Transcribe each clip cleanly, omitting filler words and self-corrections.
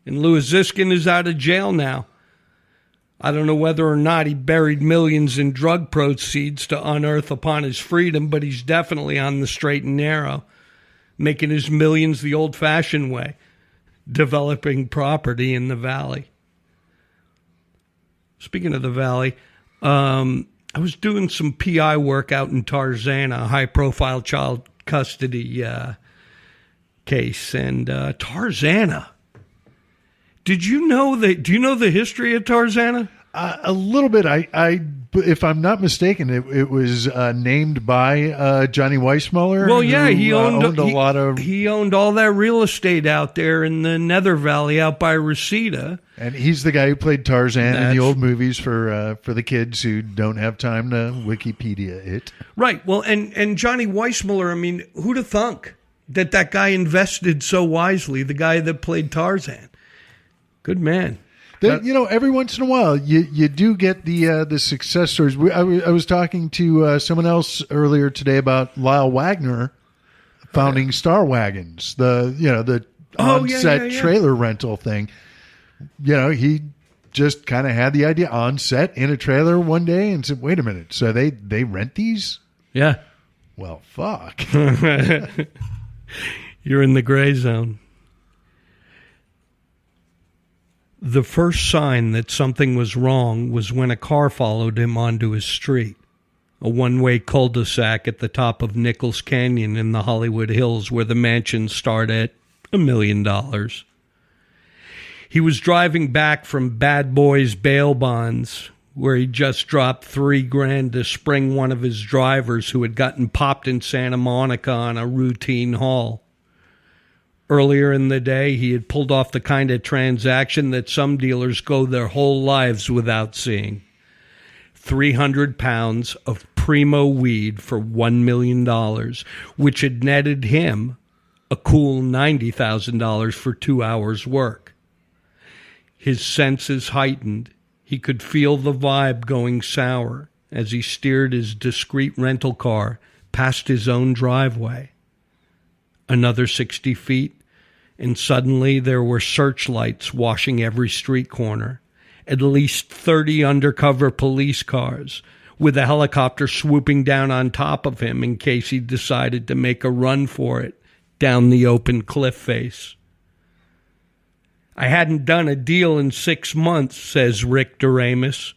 And Louis Ziskin is out of jail now. I don't know whether or not he buried millions in drug proceeds to unearth upon his freedom, but he's definitely on the straight and narrow, making his millions the old-fashioned way, developing property in the Valley. Speaking of the Valley, I was doing some PI work out in Tarzana, a high-profile child custody case, and Tarzana. Do you know the history of Tarzana? A little bit. I if I'm not mistaken, it was named by Johnny Weissmuller. Well, yeah, he owned a lot of. He owned all that real estate out there in the Nether Valley, out by Reseda. And he's the guy who played Tarzan in the old movies for the kids who don't have time to Wikipedia it. Right. Well, and Johnny Weissmuller. I mean, who'd have thunk that guy invested so wisely? The guy that played Tarzan. Good man. Every once in a while, you do get the success stories. I was talking to someone else earlier today about Lyle Wagner founding Star Wagons, the on-set trailer rental thing. He just kind of had the idea on set in a trailer one day and said, "Wait a minute, so they rent these?" Yeah. Well, fuck. You're in the gray zone. The first sign that something was wrong was when a car followed him onto his street, a one-way cul-de-sac at the top of Nichols Canyon in the Hollywood Hills where the mansions start at $1 million. He was driving back from Bad Boys bail bonds where he just dropped $3,000 to spring one of his drivers who had gotten popped in Santa Monica on a routine haul. Earlier in the day, he had pulled off the kind of transaction that some dealers go their whole lives without seeing. 300 pounds of primo weed for $1 million, which had netted him a cool $90,000 for 2 hours' work. His senses heightened. He could feel the vibe going sour as he steered his discreet rental car past his own driveway. Another 60 feet, and suddenly there were searchlights washing every street corner. At least 30 undercover police cars, with a helicopter swooping down on top of him in case he decided to make a run for it down the open cliff face. I hadn't done a deal in 6 months, says Rick Doremus,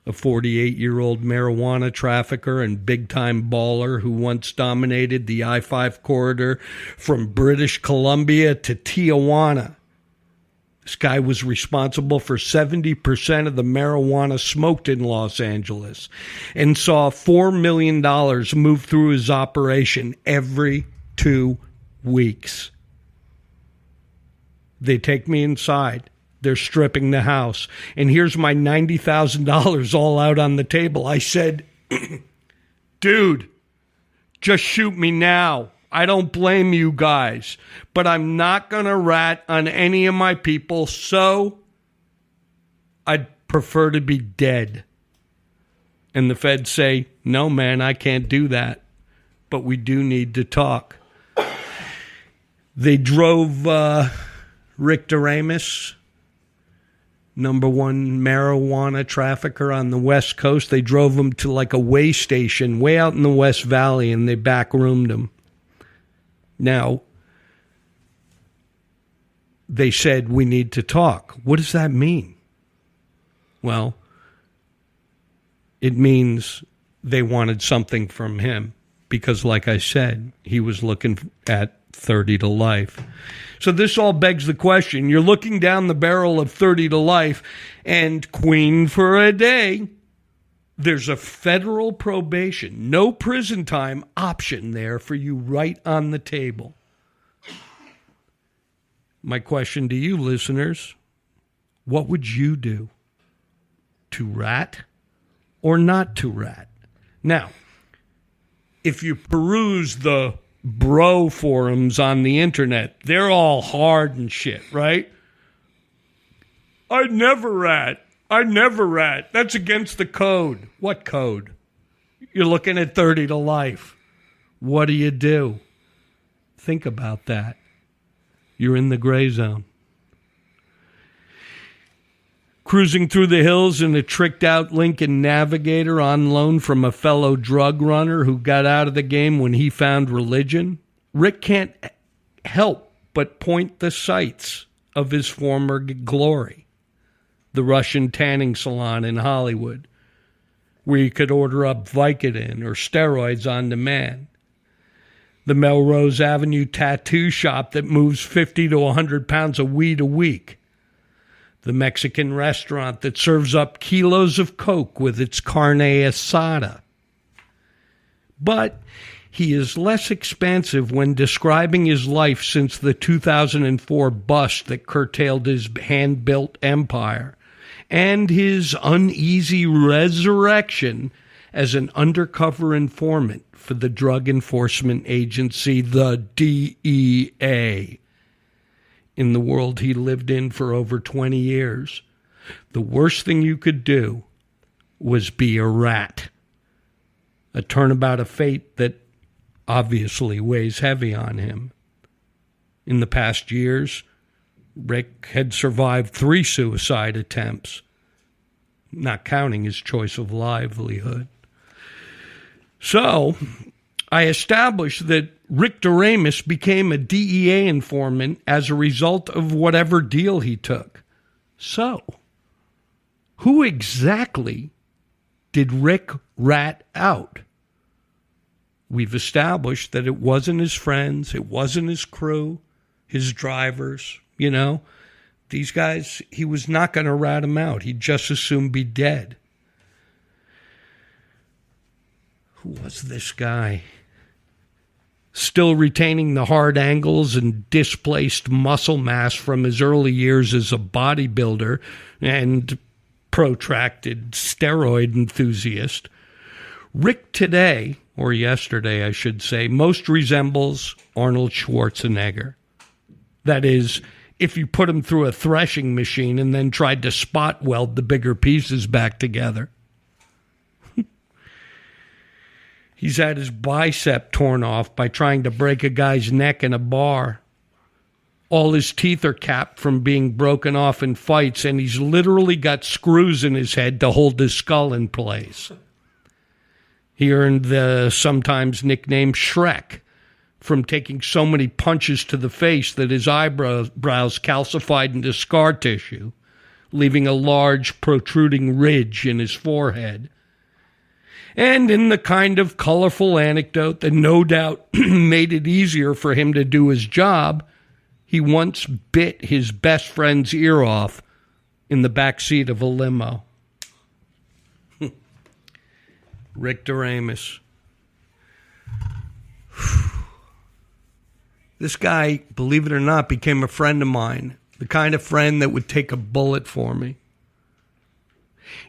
a 48-year-old marijuana trafficker and big-time baller who once dominated the I-5 corridor from British Columbia to Tijuana. This guy was responsible for 70% of the marijuana smoked in Los Angeles and saw $4 million move through his operation every 2 weeks. They take me inside. They're stripping the house. And here's my $90,000 all out on the table. I said, dude, just shoot me now. I don't blame you guys. But I'm not going to rat on any of my people, so I'd prefer to be dead. And the feds say, no, man, I can't do that. But we do need to talk. They drove Rick Doremus, number one marijuana trafficker on the West Coast. They drove him to like a way station way out in the West Valley, and they backroomed him. Now, they said, we need to talk. What does that mean? Well, it means they wanted something from him because, like I said, he was looking at 30 to life. So this all begs the question. You're looking down the barrel of 30 to life, and queen for a day, there's a federal probation, no prison time option there for you right on the table. My question to you, listeners, what would you do? To rat or not to rat? Now, if you peruse the bro forums on the internet, they're all hard and shit, right? I never rat. That's against the code. What code? You're looking at 30 to life. What do? Think about that. You're in the gray zone. Cruising through the hills in a tricked-out Lincoln Navigator on loan from a fellow drug runner who got out of the game when he found religion, Rick can't help but point the sights of his former glory. The Russian tanning salon in Hollywood, where you could order up Vicodin or steroids on demand. The Melrose Avenue tattoo shop that moves 50 to 100 pounds of weed a week. The Mexican restaurant that serves up kilos of Coke with its carne asada. But he is less expansive when describing his life since the 2004 bust that curtailed his hand-built empire and his uneasy resurrection as an undercover informant for the Drug Enforcement Agency, the DEA. In the world he lived in for over 20 years, the worst thing you could do was be a rat. A turnabout of fate that obviously weighs heavy on him. In the past years, Rick had survived 3 suicide attempts, not counting his choice of livelihood. So, I established that Rick Doremus became a DEA informant as a result of whatever deal he took. So, who exactly did Rick rat out? We've established that it wasn't his friends, it wasn't his crew, his drivers, you know. These guys, he was not going to rat them out. He'd just as soon be dead. Who was this guy? Still retaining the hard angles and displaced muscle mass from his early years as a bodybuilder and protracted steroid enthusiast, Rick today, or yesterday I should say, most resembles Arnold Schwarzenegger. That is, if you put him through a threshing machine and then tried to spot weld the bigger pieces back together. He's had his bicep torn off by trying to break a guy's neck in a bar. All his teeth are capped from being broken off in fights, and he's literally got screws in his head to hold his skull in place. He earned the sometimes nickname Shrek from taking so many punches to the face that his eyebrows calcified into scar tissue, leaving a large protruding ridge in his forehead. And in the kind of colorful anecdote that no doubt made it easier for him to do his job, he once bit his best friend's ear off in the back seat of a limo. Rick Doremus. This guy, believe it or not, became a friend of mine, the kind of friend that would take a bullet for me.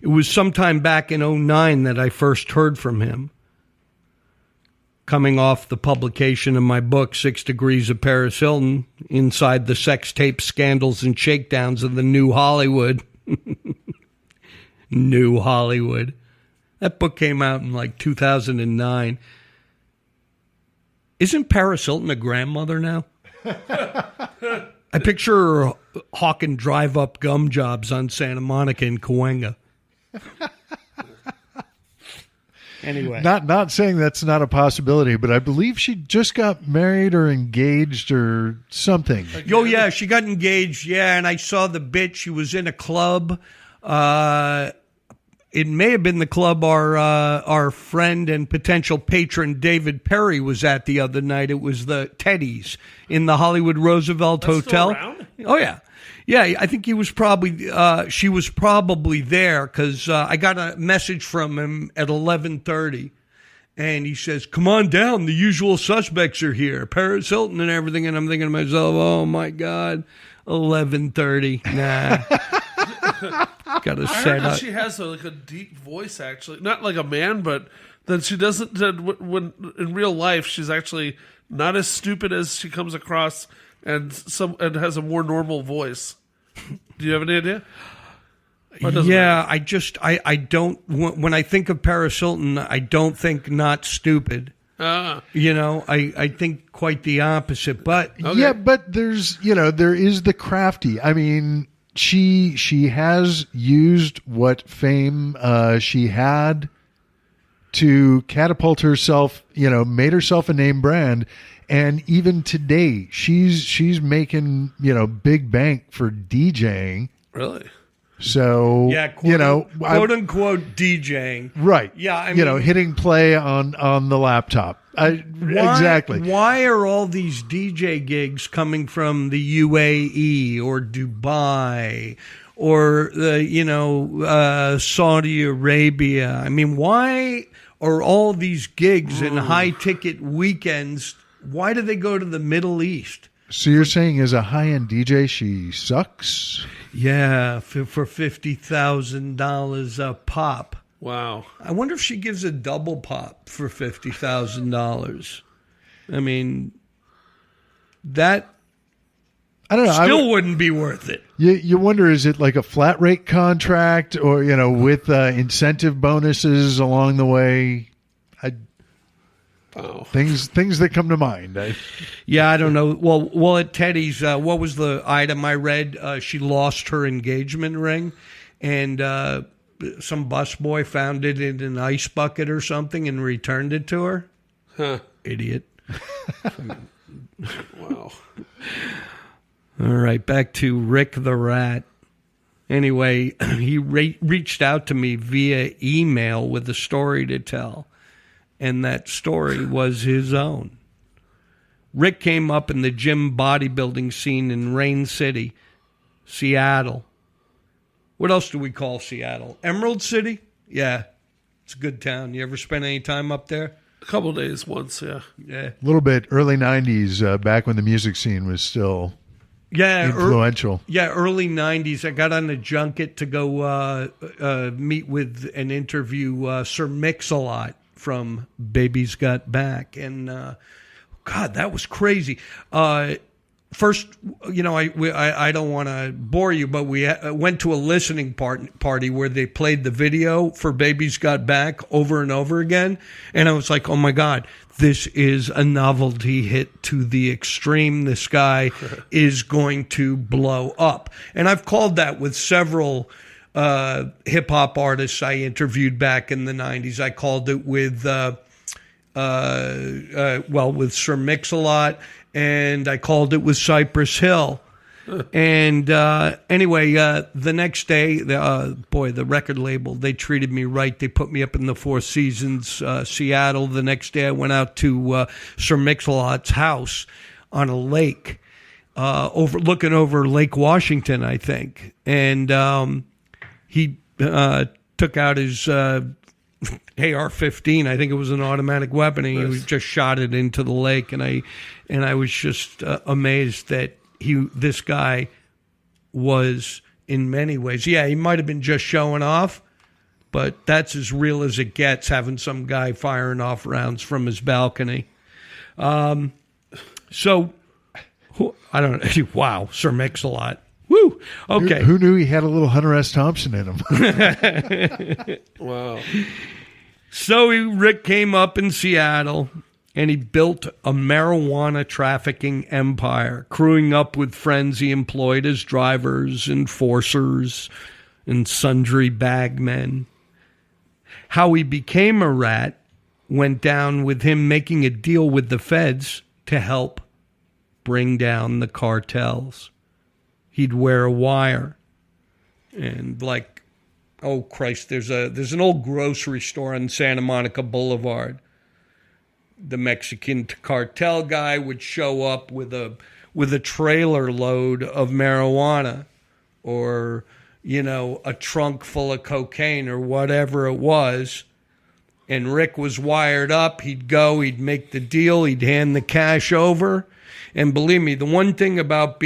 It was sometime back in 2009 that I first heard from him, coming off the publication of my book, 6 Degrees of Paris Hilton, inside the sex tape scandals and shakedowns of the New Hollywood. New Hollywood. That book came out in like 2009. Isn't Paris Hilton a grandmother now? I picture her hawking drive-up gum jobs on Santa Monica and Cahuenga. Anyway. Not saying that's not a possibility, but I believe she just got married or engaged or something. Oh, yeah, she got engaged, yeah, and I saw the bit. She was in a club. It may have been the club our friend and potential patron David Perry was at the other night. It was the Teddy's in the Hollywood Roosevelt Hotel. Still around? Oh, yeah. Yeah, I think he was probably, she was probably there because I got a message from him at 11:30, and he says, "Come on down, the usual suspects are here, Paris Hilton and everything." And I'm thinking to myself, oh my God, 11:30, nah. Got to I set heard up. that she has a deep voice, actually. Not like a man, but that she doesn't, that when in real life, she's actually not as stupid as she comes across and has a more normal voice. Do you have any idea? Yeah, I don't, when I think of Paris Hilton, I don't think not stupid. You know, I think quite the opposite. But okay. Yeah, but there is the crafty. I mean, she has used what fame she had to catapult herself, made herself a name brand. And even today, she's making, big bank for DJing. Really? So, Yeah, quote unquote DJing. Right. Yeah, I mean, hitting play on the laptop. Exactly. Why are all these DJ gigs coming from the UAE or Dubai or Saudi Arabia? I mean, why are all these gigs and high ticket weekends? Why do they go to the Middle East? So you're saying as a high-end DJ, she sucks? Yeah, for $50,000 a pop. Wow. I wonder if she gives a double pop for $50,000. I mean, that I don't know. still wouldn't be worth it. You wonder, is it like a flat rate contract or, with incentive bonuses along the way? Wow. Things that come to mind. Yeah, I don't know. Well, at Teddy's, what was the item I read? She lost her engagement ring, and some busboy found it in an ice bucket or something and returned it to her. Huh. Idiot. Wow. All right, back to Rick the Rat. Anyway, he reached out to me via email with a story to tell, and that story was his own. Rick came up in the gym bodybuilding scene in Rain City, Seattle. What else do we call Seattle? Emerald City? Yeah, it's a good town. You ever spend any time up there? A couple of days once, yeah. Yeah. A little bit early 90s, back when the music scene was still influential. Early 90s. I got on a junket to go meet with and interview Sir Mix-a-Lot from Baby's Got Back. And, God, that was crazy. First, I don't want to bore you, but we went to a listening party where they played the video for Baby's Got Back over and over again. And I was like, oh, my God, this is a novelty hit to the extreme. This guy is going to blow up. And I've called that with several hip-hop artists I interviewed back in the 90s. I called it with with Sir Mix-a-Lot, and I called it with Cypress Hill. And anyway, the next day, the record label, they treated me right. They put me up in the Four Seasons, Seattle. The next day, I went out to Sir Mix-a-Lot's house on a lake, looking over Lake Washington, I think. And he took out his AR-15. I think it was an automatic weapon, and he just shot it into the lake. And I was just amazed that this guy was, in many ways, he might have been just showing off, but that's as real as it gets, having some guy firing off rounds from his balcony. So, I don't know. Wow, Sir Mix-a-Lot. Woo! Okay. Who knew he had a little Hunter S. Thompson in him? Wow. So Rick came up in Seattle, and he built a marijuana trafficking empire, crewing up with friends he employed as drivers, enforcers, and sundry bagmen. How he became a rat went down with him making a deal with the feds to help bring down the cartels. He'd wear a wire, and oh Christ, there's an old grocery store on Santa Monica Boulevard. The Mexican cartel guy would show up with a trailer load of marijuana, or a trunk full of cocaine or whatever it was. And Rick was wired up. He'd go, he'd make the deal, he'd hand the cash over. And believe me, the one thing about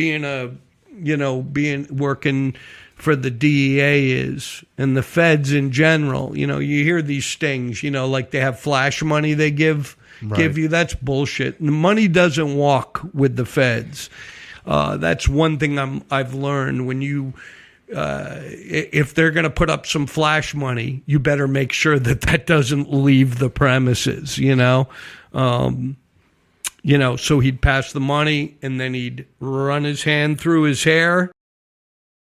working for the DEA is, and the feds in general, you hear these stings, like they have flash money they give you. That's bullshit. The money doesn't walk with the feds. That's one thing I've learned. When you, if they're going to put up some flash money, you better make sure that doesn't leave the premises. So he'd pass the money, and then he'd run his hand through his hair,